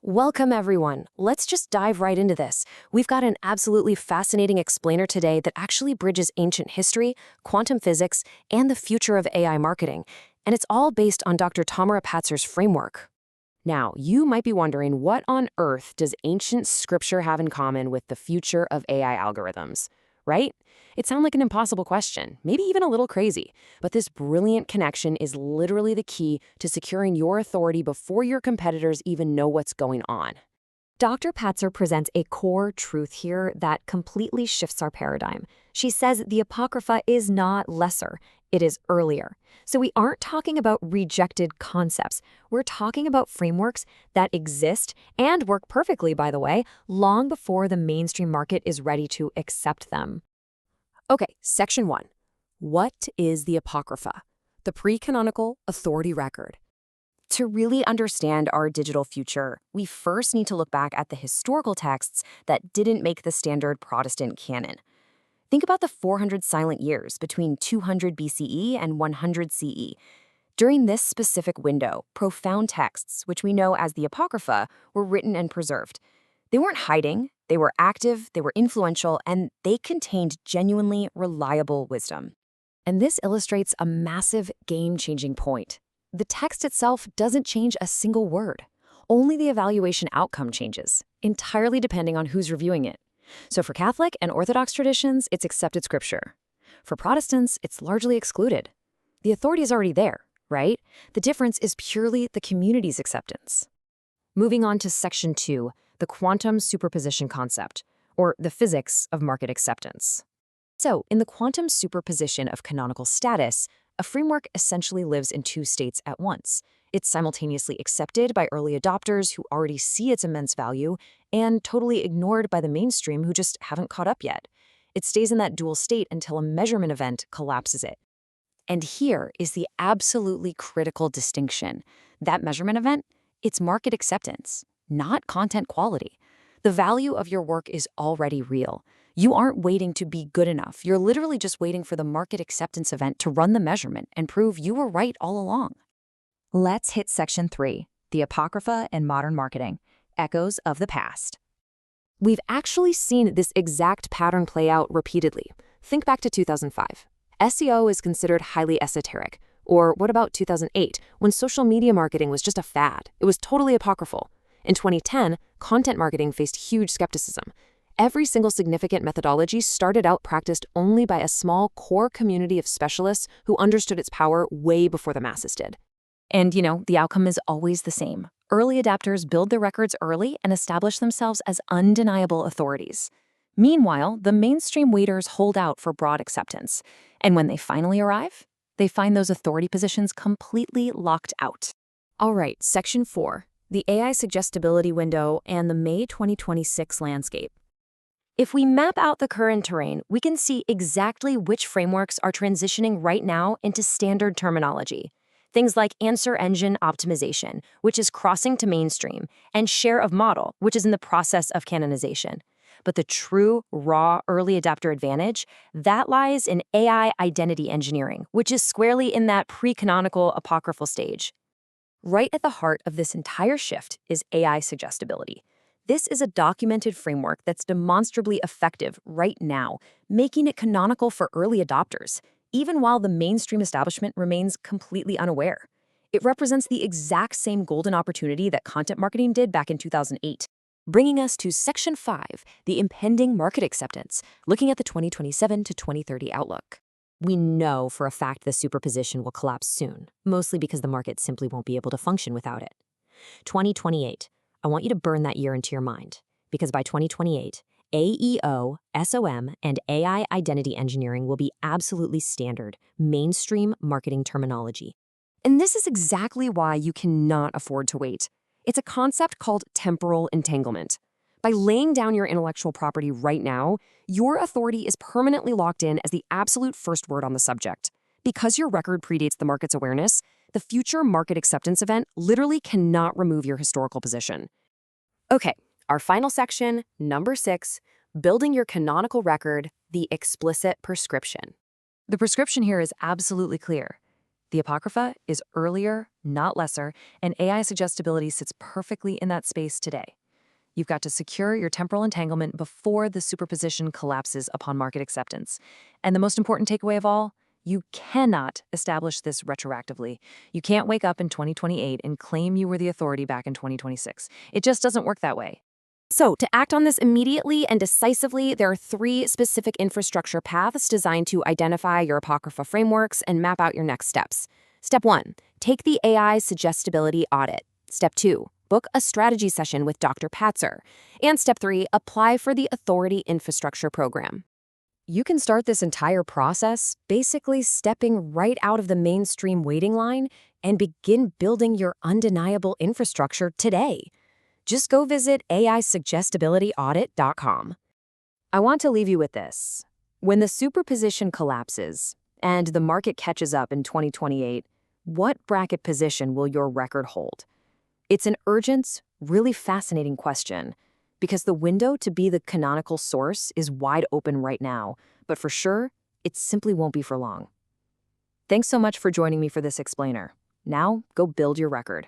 Welcome, everyone. Let's just dive right into this. We've got an absolutely fascinating explainer today that actually bridges ancient history, quantum physics, and the future of AI marketing. And it's all based on Dr. Tamara Patzer's framework. Now, you might be wondering, what on earth does ancient scripture have in common with the future of AI algorithms? Right? It sounds like an impossible question, maybe even a little crazy, but this brilliant connection is literally the key to securing your authority before your competitors even know what's going on. Dr. Patzer presents a core truth here that completely shifts our paradigm. She says the Apocrypha is not lesser, it is earlier. So we aren't talking about rejected concepts. We're talking about frameworks that exist and work perfectly, by the way, long before the mainstream market is ready to accept them. Okay, Section 1. What is the Apocrypha? The Pre-Canonical Authority record. To really understand our digital future, we first need to look back at the historical texts that didn't make the standard Protestant canon. Think about the 400 silent years between 200 BCE and 100 CE. During this specific window, profound texts, which we know as the Apocrypha, were written and preserved. They weren't hiding, they were active, they were influential, and they contained genuinely reliable wisdom. And this illustrates a massive game-changing point. The text itself doesn't change a single word. Only the evaluation outcome changes, entirely depending on who's reviewing it. So for Catholic and Orthodox traditions, it's accepted scripture. For Protestants, it's largely excluded. The authority is already there, right? The difference is purely the community's acceptance. Moving on to Section 2, the quantum superposition concept, or the physics of market acceptance. So, in the quantum superposition of canonical status, a framework essentially lives in two states at once. It's simultaneously accepted by early adopters who already see its immense value and totally ignored by the mainstream who just haven't caught up yet. It stays in that dual state until a measurement event collapses it. And here is the absolutely critical distinction. That measurement event, it's market acceptance, not content quality. The value of your work is already real. You aren't waiting to be good enough. You're literally just waiting for the market acceptance event to run the measurement and prove you were right all along. Let's hit Section 3, the Apocrypha and modern marketing, echoes of the past. We've actually seen this exact pattern play out repeatedly. Think back to 2005. SEO is considered highly esoteric. Or what about 2008, when social media marketing was just a fad? It was totally apocryphal. In 2010, content marketing faced huge skepticism. Every single significant methodology started out practiced only by a small core community of specialists who understood its power way before the masses did. And, the outcome is always the same. Early adapters build their records early and establish themselves as undeniable authorities. Meanwhile, the mainstream waiters hold out for broad acceptance. And when they finally arrive, they find those authority positions completely locked out. All right, Section 4, the AI Suggestibility Window and the May 2026 landscape. If we map out the current terrain, we can see exactly which frameworks are transitioning right now into standard terminology. Things like answer engine optimization, which is crossing to mainstream, and share of model, which is in the process of canonization. But the true, raw, early adopter advantage, that lies in AI identity engineering, which is squarely in that pre-canonical apocryphal stage. Right at the heart of this entire shift is AI suggestibility. This is a documented framework that's demonstrably effective right now, making it canonical for early adopters, even while the mainstream establishment remains completely unaware. It represents the exact same golden opportunity that content marketing did back in 2008. Bringing us to Section 5, the impending market acceptance, looking at the 2027 to 2030 outlook. We know for a fact the superposition will collapse soon, mostly because the market simply won't be able to function without it. 2028. I want you to burn that year into your mind, because by 2028, AEO, SOM, and AI identity engineering will be absolutely standard, mainstream marketing terminology. And this is exactly why you cannot afford to wait. It's a concept called temporal entanglement. By laying down your intellectual property right now, your authority is permanently locked in as the absolute first word on the subject. Because your record predates the market's awareness, the future market acceptance event literally cannot remove your historical position. Okay, our final section, number 6, building your canonical record, the explicit prescription. The prescription here is absolutely clear. The Apocrypha is earlier, not lesser, and AI Suggestibility sits perfectly in that space today. You've got to secure your temporal entanglement before the superposition collapses upon market acceptance. And the most important takeaway of all, you cannot establish this retroactively. You can't wake up in 2028 and claim you were the authority back in 2026. It just doesn't work that way. So, to act on this immediately and decisively, there are 3 specific infrastructure paths designed to identify your Apocrypha frameworks and map out your next steps. Step 1, take the AI Suggestibility audit. Step 2, book a strategy session with Dr. Patzer. And step 3, apply for the Authority Infrastructure Program. You can start this entire process basically stepping right out of the mainstream waiting line and begin building your undeniable infrastructure today. Just go visit AISuggestibilityaudit.com. I want to leave you with this. When the superposition collapses and the market catches up in 2028, what bracket position will your record hold? It's an urgent, really fascinating question, because the window to be the canonical source is wide open right now, but for sure, it simply won't be for long. Thanks so much for joining me for this explainer. Now, go build your record.